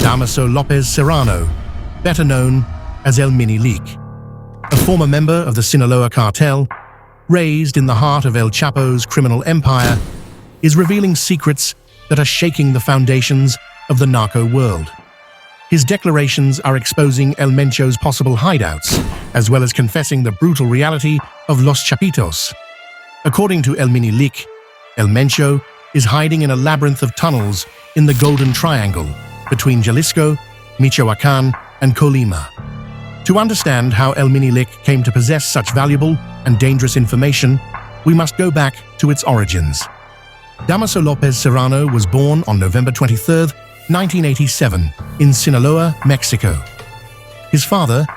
Damaso Lopez Serrano, better known as El Mini Leak. A former member of the Sinaloa Cartel, raised in the heart of El Chapo's criminal empire, is revealing secrets that are shaking the foundations of the narco world. His declarations are exposing El Mencho's possible hideouts, as well as confessing the brutal reality of Los Chapitos. According to El Mini Leak, El Mencho is hiding in a labyrinth of tunnels in the Golden Triangle between Jalisco, Michoacán, and Colima. To understand how El Mini Leak came to possess such valuable and dangerous information, we must go back to its origins. Damaso Lopez Serrano was born on November 23, 1987, in Sinaloa, Mexico. His father,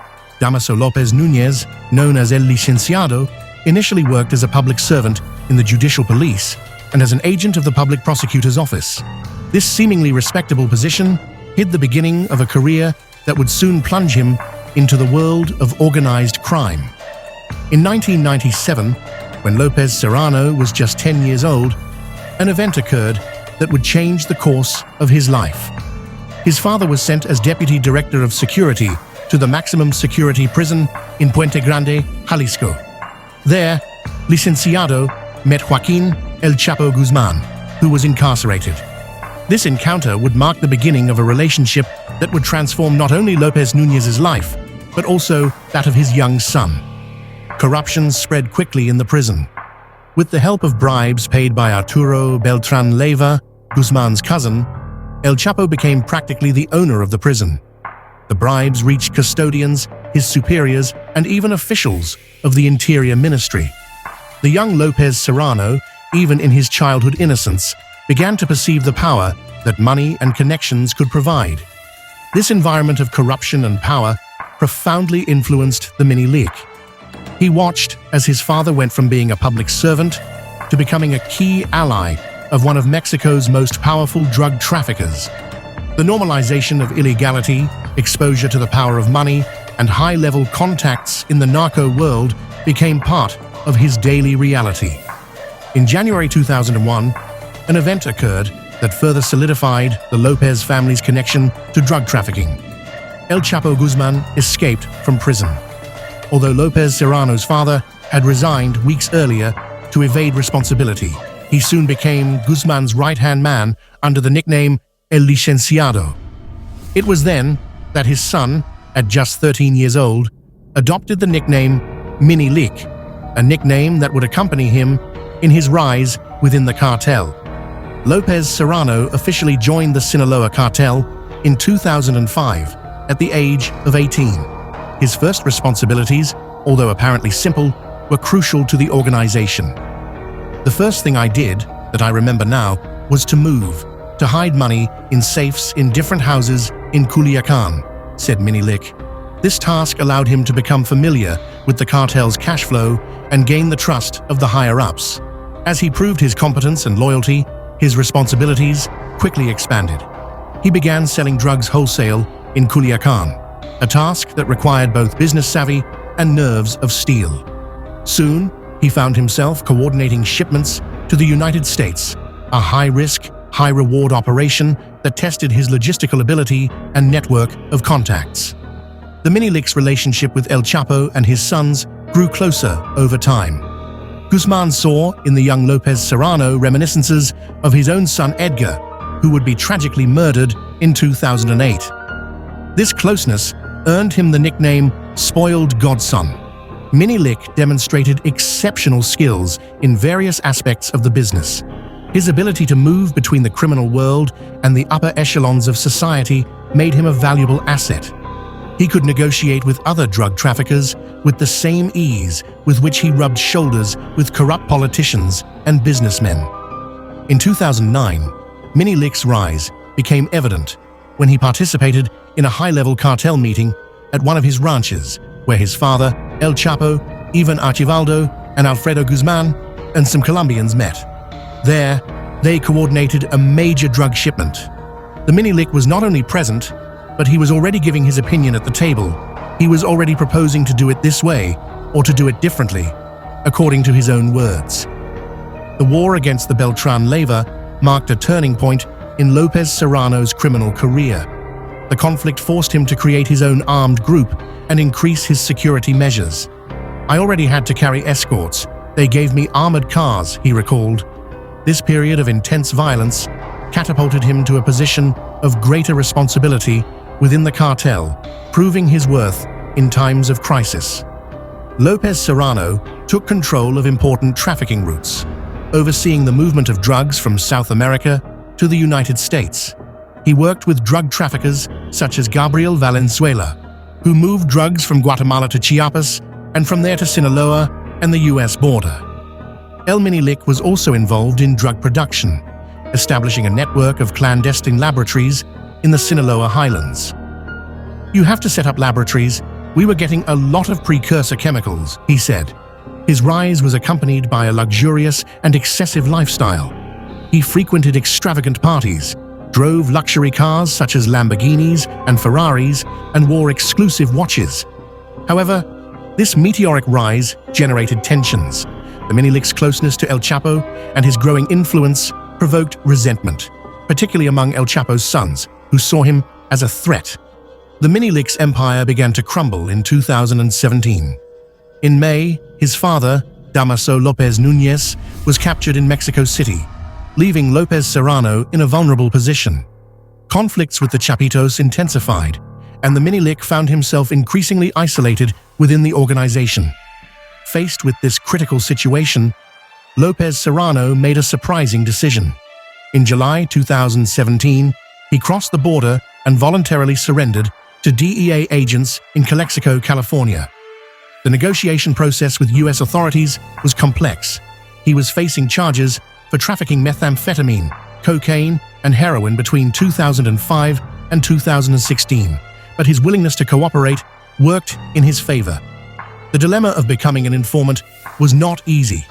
Damaso Lopez Núñez, known as El Licenciado, initially worked as a public servant in the judicial police and as an agent of the public prosecutor's office. This seemingly respectable position hid the beginning of a career that would soon plunge him into the world of organized crime. In 1997, when Lopez Serrano was just 10 years old, an event occurred that would change the course of his life. His father was sent as Deputy Director of Security to the maximum security prison in Puente Grande, Jalisco. There, Licenciado met Joaquín El Chapo Guzmán, who was incarcerated. This encounter would mark the beginning of a relationship that would transform not only Lopez Núñez's life, but also that of his young son. Corruption spread quickly in the prison. With the help of bribes paid by Arturo Beltrán Leiva, Guzmán's cousin, El Chapo became practically the owner of the prison. The bribes reached custodians, his superiors, and even officials of the Interior Ministry. The young Lopez Serrano, even in his childhood innocence, began to perceive the power that money and connections could provide. This environment of corruption and power profoundly influenced the Mini Leak. He watched as his father went from being a public servant to becoming a key ally of one of Mexico's most powerful drug traffickers. The normalization of illegality, exposure to the power of money, and high-level contacts in the narco world became part of his daily reality. In January 2001, an event occurred that further solidified the Lopez family's connection to drug trafficking. El Chapo Guzmán escaped from prison. Although Lopez Serrano's father had resigned weeks earlier to evade responsibility, he soon became Guzmán's right-hand man under the nickname El Licenciado. It was then that his son, at just 13 years old, adopted the nickname Mini Leak, a nickname that would accompany him in his rise within the cartel. Lopez Serrano officially joined the Sinaloa Cartel in 2005 at the age of 18. His first responsibilities, although apparently simple, were crucial to the organization. The first thing I did, that I remember now, was to hide money in safes in different houses in Culiacán, said Mini Leak. This task allowed him to become familiar with the cartel's cash flow and gain the trust of the higher-ups. As he proved his competence and loyalty, his responsibilities quickly expanded. He began selling drugs wholesale in Culiacán, a task that required both business savvy and nerves of steel. Soon, he found himself coordinating shipments to the United States, a high-risk, high-reward operation that tested his logistical ability and network of contacts. The Mini Leak's relationship with El Chapo and his sons grew closer over time. Guzmán saw in the young Lopez Serrano reminiscences of his own son Edgar, who would be tragically murdered in 2008. This closeness earned him the nickname Spoiled Godson. Mini Leak demonstrated exceptional skills in various aspects of the business. His ability to move between the criminal world and the upper echelons of society made him a valuable asset. He could negotiate with other drug traffickers with the same ease with which he rubbed shoulders with corrupt politicians and businessmen. In 2009, Mini Leak's rise became evident when he participated in a high-level cartel meeting at one of his ranches, where his father, El Chapo, Iván Archivaldo, and Alfredo Guzmán, and some Colombians met. There, they coordinated a major drug shipment. The Mini Leak was not only present, but he was already giving his opinion at the table. He was already proposing to do it this way, or to do it differently, according to his own words. The war against the Beltrán Leiva marked a turning point in Lopez Serrano's criminal career. The conflict forced him to create his own armed group and increase his security measures. "I already had to carry escorts. They gave me armored cars," he recalled. This period of intense violence catapulted him to a position of greater responsibility within the cartel, proving his worth in times of crisis. Lopez Serrano took control of important trafficking routes, overseeing the movement of drugs from South America to the United States. He worked with drug traffickers such as Gabriel Valenzuela, who moved drugs from Guatemala to Chiapas and from there to Sinaloa and the US border. El Minilik was also involved in drug production, establishing a network of clandestine laboratories in the Sinaloa highlands. "You have to set up laboratories. We were getting a lot of precursor chemicals," he said. His rise was accompanied by a luxurious and excessive lifestyle. He frequented extravagant parties, drove luxury cars such as Lamborghinis and Ferraris, and wore exclusive watches. However, this meteoric rise generated tensions. The Minilik's closeness to El Chapo and his growing influence provoked resentment, particularly among El Chapo's sons, who saw him as a threat. The Minilik's empire began to crumble in 2017. In May, his father, Damaso Lopez Núñez, was captured in Mexico City, leaving Lopez Serrano in a vulnerable position. Conflicts with the Chapitos intensified, and the Minilik found himself increasingly isolated within the organization. Faced with this critical situation, Lopez Serrano made a surprising decision. In July 2017, he crossed the border and voluntarily surrendered to DEA agents in Calexico, California. The negotiation process with U.S. authorities was complex. He was facing charges for trafficking methamphetamine, cocaine, and heroin between 2005 and 2016, but his willingness to cooperate worked in his favor. The dilemma of becoming an informant was not easy.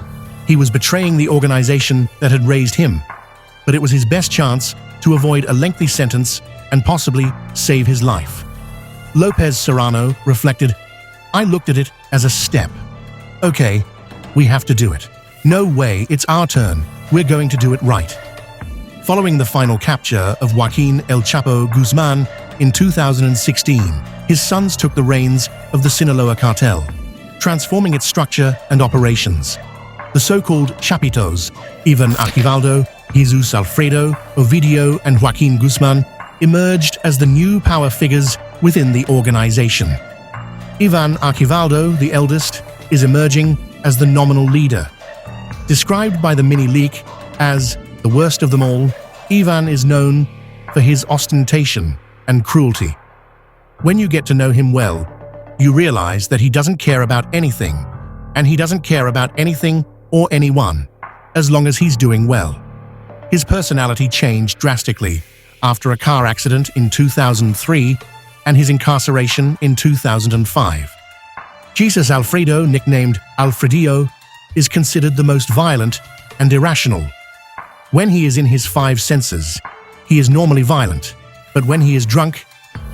He was betraying the organization that had raised him, but it was his best chance to avoid a lengthy sentence and possibly save his life. Lopez Serrano reflected, "I looked at it as a step. Okay, we have to do it. No way, it's our turn. We're going to do it right." Following the final capture of Joaquin El Chapo Guzmán in 2016, his sons took the reins of the Sinaloa Cartel, transforming its structure and operations. The so-called Chapitos, Iván Archivaldo, Jesus Alfredo, Ovidio, and Joaquin Guzmán, emerged as the new power figures within the organization. Iván Archivaldo, the eldest, is emerging as the nominal leader. Described by the Minilik as the worst of them all, Iván is known for his ostentation and cruelty. When you get to know him well, you realize that he doesn't care about anything, and he doesn't care about anything or anyone, as long as he's doing well. His personality changed drastically after a car accident in 2003 and his incarceration in 2005. Jesus Alfredo, nicknamed Alfredio, is considered the most violent and irrational. When he is in his five senses, he is normally violent, but when he is drunk,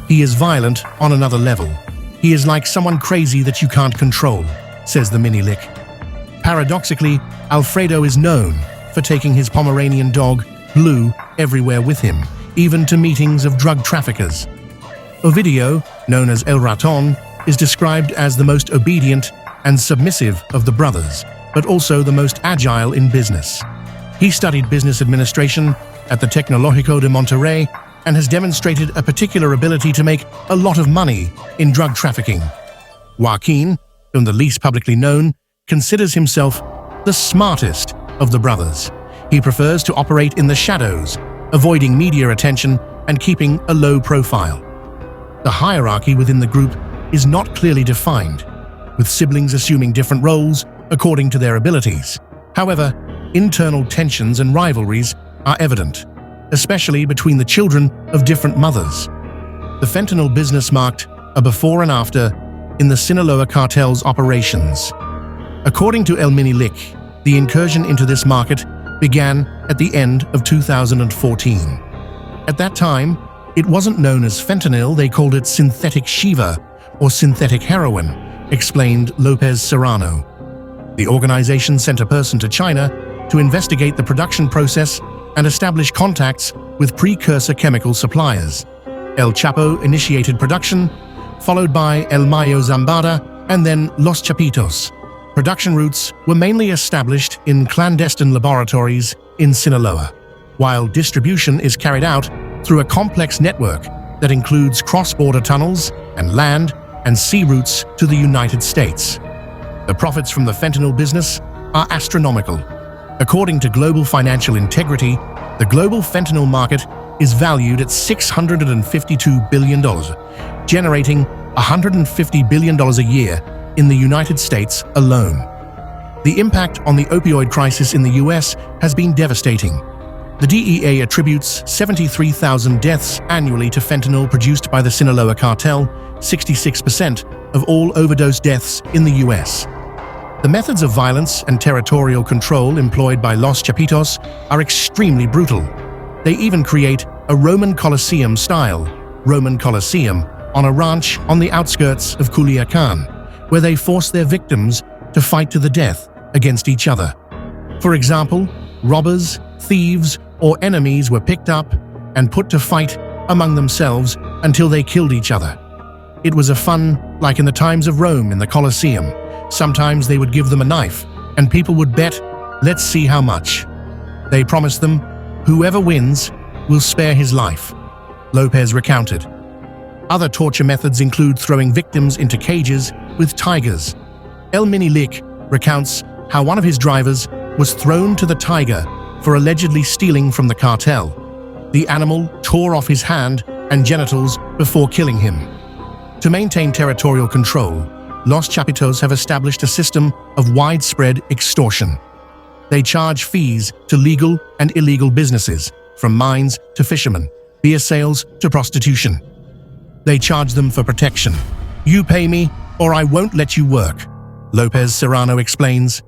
he is violent on another level. He is like someone crazy that you can't control, says the Minilik. Paradoxically, Alfredo is known for taking his Pomeranian dog, Blue, everywhere with him, even to meetings of drug traffickers. Ovidio, known as El Raton, is described as the most obedient and submissive of the brothers, but also the most agile in business. He studied business administration at the Tecnológico de Monterrey and has demonstrated a particular ability to make a lot of money in drug trafficking. Joaquin, whom the least publicly known, considers himself the smartest of the brothers. He prefers to operate in the shadows, avoiding media attention and keeping a low profile. The hierarchy within the group is not clearly defined, with siblings assuming different roles according to their abilities. However, internal tensions and rivalries are evident, especially between the children of different mothers. The fentanyl business marked a before and after in the Sinaloa Cartel's operations. According to El Minilik, the incursion into this market began at the end of 2014. At that time, it wasn't known as fentanyl, they called it synthetic Shiva or synthetic heroin, explained Lopez Serrano. The organization sent a person to China to investigate the production process and establish contacts with precursor chemical suppliers. El Chapo initiated production, followed by El Mayo Zambada and then Los Chapitos. Production routes were mainly established in clandestine laboratories in Sinaloa, while distribution is carried out through a complex network that includes cross-border tunnels and land and sea routes to the United States. The profits from the fentanyl business are astronomical. According to Global Financial Integrity, the global fentanyl market is valued at $652 billion, generating $150 billion a year in the United States alone. The impact on the opioid crisis in the US has been devastating. The DEA attributes 73,000 deaths annually to fentanyl produced by the Sinaloa Cartel, 66% of all overdose deaths in the US. The methods of violence and territorial control employed by Los Chapitos are extremely brutal. They even create a Roman Colosseum-style Roman Colosseum on a ranch on the outskirts of Culiacan, where they force their victims to fight to the death against each other. For example, robbers, thieves, or enemies were picked up and put to fight among themselves until they killed each other. It was a fun, like in the times of Rome in the Colosseum. Sometimes they would give them a knife, and people would bet, let's see how much. They promised them, whoever wins will spare his life, Lopez recounted. Other torture methods include throwing victims into cages with tigers. El Minilik recounts how one of his drivers was thrown to the tiger for allegedly stealing from the cartel. The animal tore off his hand and genitals before killing him. To maintain territorial control, Los Chapitos have established a system of widespread extortion. They charge fees to legal and illegal businesses, from mines to fishermen, beer sales to prostitution. They charge them for protection. You pay me, or I won't let you work, Lopez Serrano explains.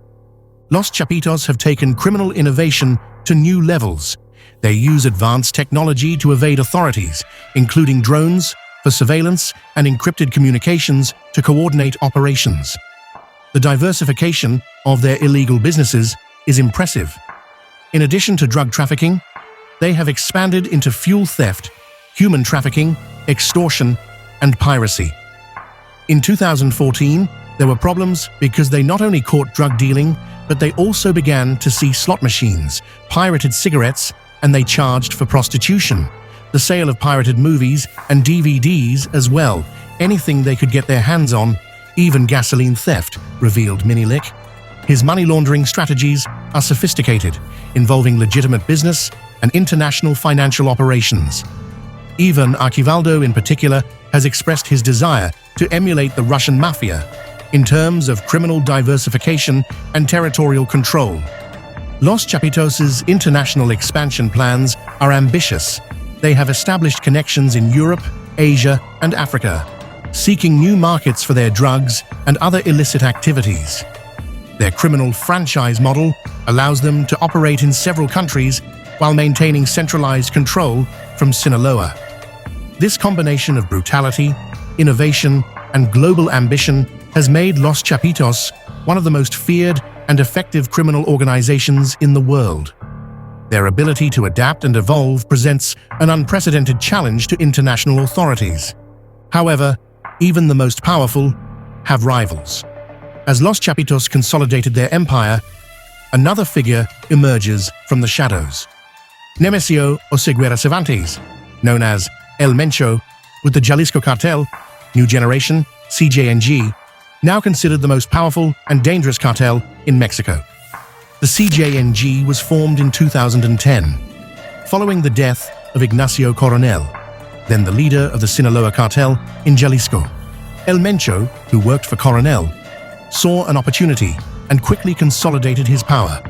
Los Chapitos have taken criminal innovation to new levels. They use advanced technology to evade authorities, including drones for surveillance and encrypted communications to coordinate operations. The diversification of their illegal businesses is impressive. In addition to drug trafficking, they have expanded into fuel theft, human trafficking, extortion, and piracy. In 2014, there were problems because they not only caught drug dealing, but they also began to see slot machines, pirated cigarettes, and they charged for prostitution, the sale of pirated movies and DVDs as well, anything they could get their hands on, even gasoline theft, revealed Minilik. His money laundering strategies are sophisticated, involving legitimate business and international financial operations. Iván Archivaldo, in particular, has expressed his desire to emulate the Russian mafia in terms of criminal diversification and territorial control. Los Chapitos' international expansion plans are ambitious. They have established connections in Europe, Asia, and Africa, seeking new markets for their drugs and other illicit activities. Their criminal franchise model allows them to operate in several countries while maintaining centralized control from Sinaloa. This combination of brutality, innovation, and global ambition has made Los Chapitos one of the most feared and effective criminal organizations in the world. Their ability to adapt and evolve presents an unprecedented challenge to international authorities. However, even the most powerful have rivals. As Los Chapitos consolidated their empire, another figure emerges from the shadows. Nemesio Oseguera Cervantes, known as El Mencho, with the Jalisco Cartel, New Generation, CJNG, now considered the most powerful and dangerous cartel in Mexico. The CJNG was formed in 2010, following the death of Ignacio Coronel, then the leader of the Sinaloa Cartel in Jalisco. El Mencho, who worked for Coronel, saw an opportunity and quickly consolidated his power.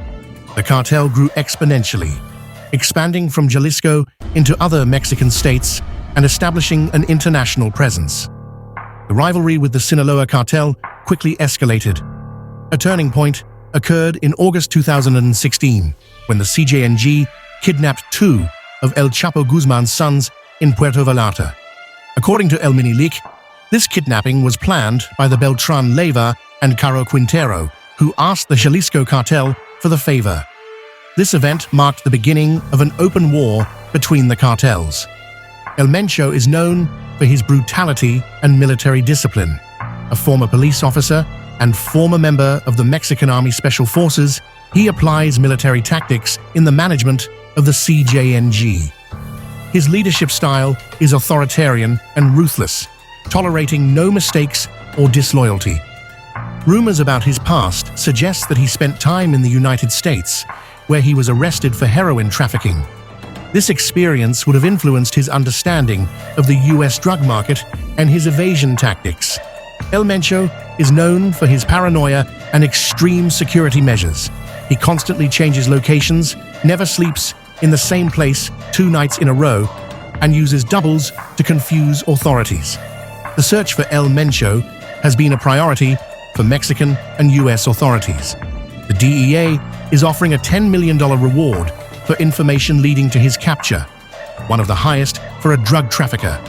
The cartel grew exponentially, expanding from Jalisco into other Mexican states and establishing an international presence. The rivalry with the Sinaloa Cartel quickly escalated. A turning point occurred in August 2016, when the CJNG kidnapped two of El Chapo Guzmán's sons in Puerto Vallarta. According to El Minilik, this kidnapping was planned by the Beltran Leyva and Caro Quintero, who asked the Jalisco Cartel for the favor. This event marked the beginning of an open war between the cartels. El Mencho is known for his brutality and military discipline. A former police officer and former member of the Mexican Army Special Forces, he applies military tactics in the management of the CJNG. His leadership style is authoritarian and ruthless, tolerating no mistakes or disloyalty. Rumors about his past suggest that he spent time in the United States, where he was arrested for heroin trafficking. This experience would have influenced his understanding of the US drug market and his evasion tactics. El Mencho is known for his paranoia and extreme security measures. He constantly changes locations, never sleeps in the same place 2 nights in a row, and uses doubles to confuse authorities. The search for El Mencho has been a priority for Mexican and US authorities. The DEA is offering a $10 million reward for information leading to his capture, one of the highest for a drug trafficker.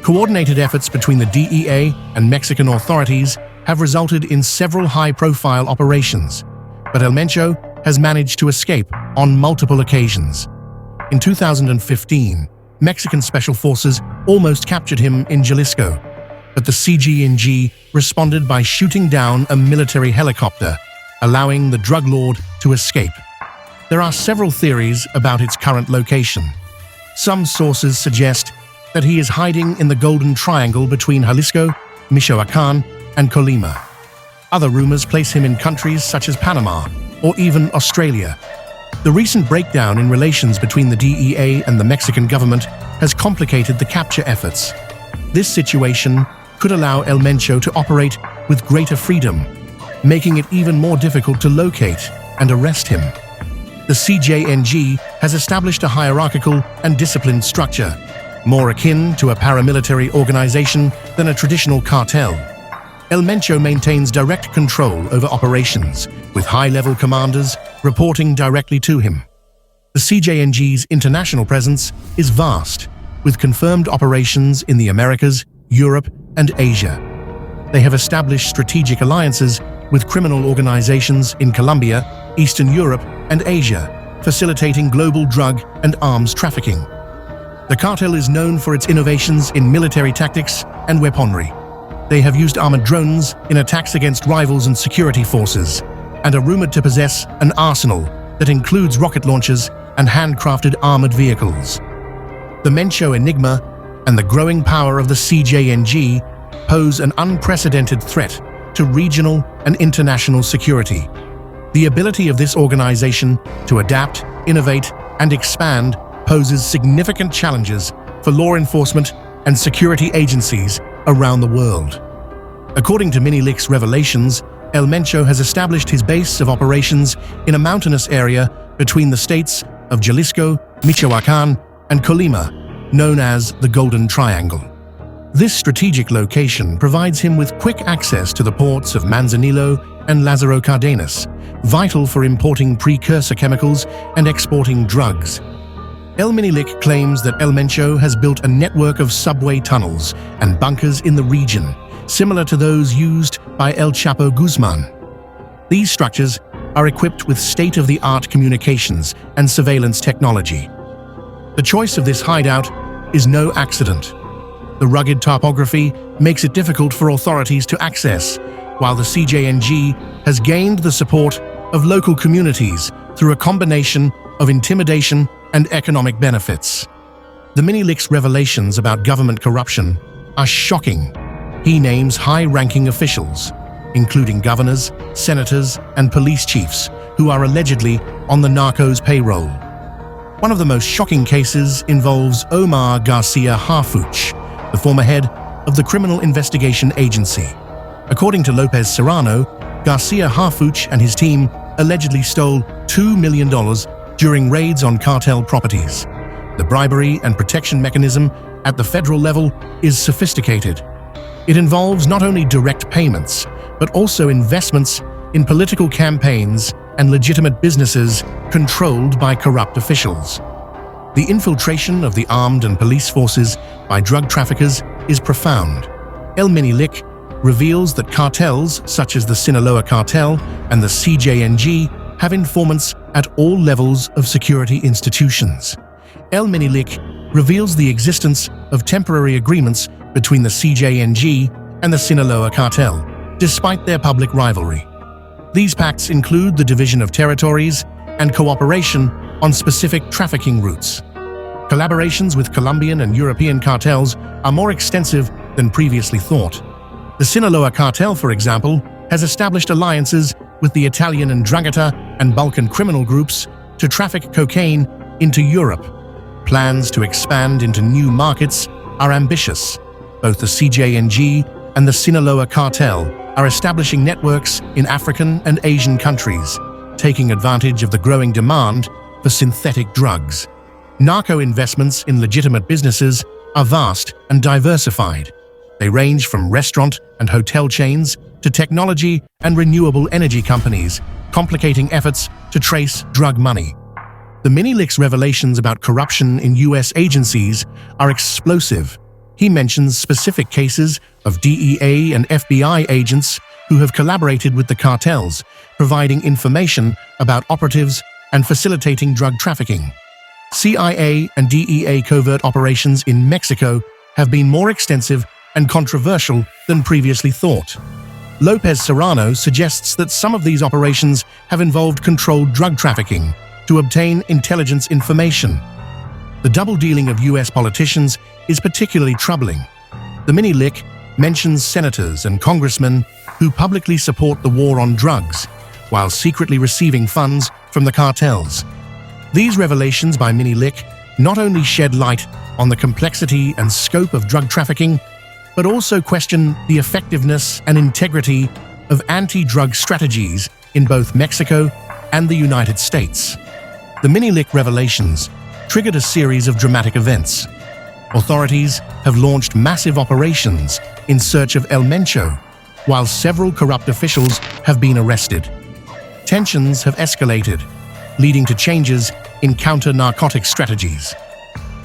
Coordinated efforts between the DEA and Mexican authorities have resulted in several high-profile operations, but El Mencho has managed to escape on multiple occasions. In 2015, Mexican Special Forces almost captured him in Jalisco, but the CJNG responded by shooting down a military helicopter, allowing the drug lord to escape. There are several theories about its current location. Some sources suggest that he is hiding in the Golden Triangle between Jalisco, Michoacán, and Colima. Other rumors place him in countries such as Panama or even Australia. The recent breakdown in relations between the DEA and the Mexican government has complicated the capture efforts. This situation could allow El Mencho to operate with greater freedom, making it even more difficult to locate and arrest him. The CJNG has established a hierarchical and disciplined structure, more akin to a paramilitary organization than a traditional cartel. El Mencho maintains direct control over operations, with high-level commanders reporting directly to him. The CJNG's international presence is vast, with confirmed operations in the Americas, Europe, and Asia. They have established strategic alliances with criminal organizations in Colombia, Eastern Europe, and Asia, facilitating global drug and arms trafficking. The cartel is known for its innovations in military tactics and weaponry. They have used armored drones in attacks against rivals and security forces, and are rumored to possess an arsenal that includes rocket launchers and handcrafted armored vehicles. The Mencho enigma and the growing power of the CJNG pose an unprecedented threat to regional and international security. The ability of this organization to adapt, innovate, and expand poses significant challenges for law enforcement and security agencies around the world. According to Minilik's revelations, El Mencho has established his base of operations in a mountainous area between the states of Jalisco, Michoacán, and Colima, known as the Golden Triangle. This strategic location provides him with quick access to the ports of Manzanillo and Lázaro Cárdenas, vital for importing precursor chemicals and exporting drugs. El Minilik claims that El Mencho has built a network of subway tunnels and bunkers in the region, similar to those used by El Chapo Guzmán. These structures are equipped with state-of-the-art communications and surveillance technology. The choice of this hideout is no accident. The rugged topography makes it difficult for authorities to access, while the CJNG has gained the support of local communities through a combination of intimidation and economic benefits. The Minilik's revelations about government corruption are shocking. He names high-ranking officials, including governors, senators, and police chiefs, who are allegedly on the narcos payroll. One of the most shocking cases involves Omar Garcia Harfuch, the former head of the Criminal Investigation Agency. According to Lopez Serrano, Garcia Harfuch and his team allegedly stole $2 million during raids on cartel properties. The bribery and protection mechanism at the federal level is sophisticated. It involves not only direct payments, but also investments in political campaigns and legitimate businesses controlled by corrupt officials. The infiltration of the armed and police forces by drug traffickers is profound. El Minilik reveals that cartels such as the Sinaloa Cartel and the CJNG have informants at all levels of security institutions. El Minilik reveals the existence of temporary agreements between the CJNG and the Sinaloa Cartel, despite their public rivalry. These pacts include the division of territories and cooperation on specific trafficking routes. Collaborations with Colombian and European cartels are more extensive than previously thought. The Sinaloa Cartel, for example, has established alliances with the Italian Ndrangheta and Balkan criminal groups to traffic cocaine into Europe. Plans to expand into new markets are ambitious. Both the CJNG and the Sinaloa Cartel are establishing networks in African and Asian countries, taking advantage of the growing demand for synthetic drugs. Narco investments in legitimate businesses are vast and diversified. They range from restaurant and hotel chains to technology and renewable energy companies, complicating efforts to trace drug money. The Mini-Lick's revelations about corruption in U.S. agencies are explosive. He mentions specific cases of DEA and FBI agents who have collaborated with the cartels, providing information about operatives and facilitating drug trafficking. CIA and DEA covert operations in Mexico have been more extensive and controversial than previously thought. Lopez Serrano suggests that some of these operations have involved controlled drug trafficking to obtain intelligence information. The double-dealing of U.S. politicians is particularly troubling. The Mini-Lick mentions senators and congressmen who publicly support the war on drugs, while secretly receiving funds from the cartels. These revelations by Mini-Lick not only shed light on the complexity and scope of drug trafficking, but also question the effectiveness and integrity of anti-drug strategies in both Mexico and the United States. The Mini-Lick revelations triggered a series of dramatic events. Authorities have launched massive operations in search of El Mencho, while several corrupt officials have been arrested. Tensions have escalated, leading to changes in counter-narcotic strategies.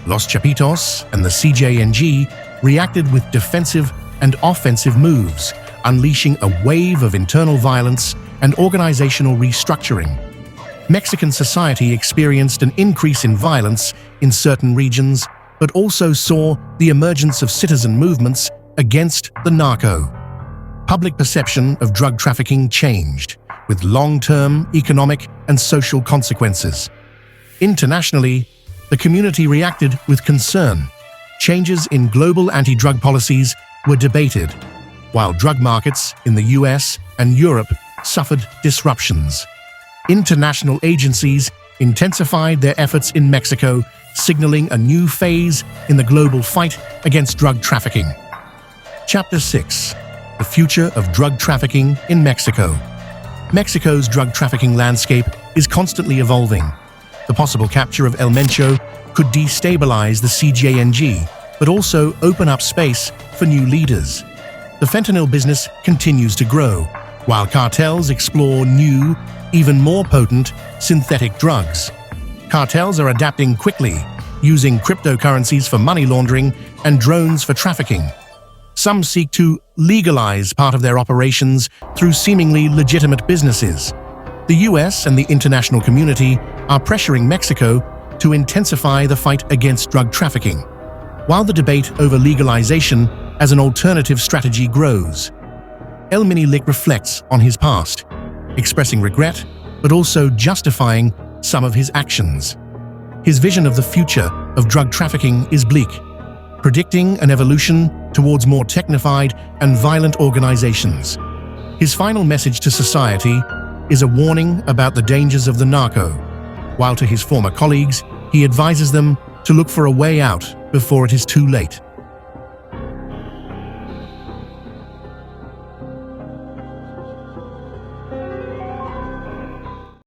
Los Chapitos and the CJNG reacted with defensive and offensive moves, unleashing a wave of internal violence and organizational restructuring. Mexican society experienced an increase in violence in certain regions, but also saw the emergence of citizen movements against the narco. Public perception of drug trafficking changed, with long-term economic and social consequences. Internationally, the community reacted with concern. Changes in global anti-drug policies were debated, while drug markets in the US and Europe suffered disruptions. International agencies intensified their efforts in Mexico, signaling a new phase in the global fight against drug trafficking. Chapter 6: The Future of Drug Trafficking in Mexico. Mexico's drug trafficking landscape is constantly evolving. The possible capture of El Mencho could destabilize the CJNG, but also open up space for new leaders. The fentanyl business continues to grow, while cartels explore new, even more potent synthetic drugs. Cartels are adapting quickly, using cryptocurrencies for money laundering and drones for trafficking. Some seek to legalize part of their operations through seemingly legitimate businesses. The US and the international community are pressuring Mexico to intensify the fight against drug trafficking, while the debate over legalization as an alternative strategy grows. El Mini-Lick reflects on his past, expressing regret, but also justifying some of his actions. His vision of the future of drug trafficking is bleak, predicting an evolution towards more technified and violent organizations. His final message to society is a warning about the dangers of the narco, while to his former colleagues, he advises them to look for a way out before it is too late.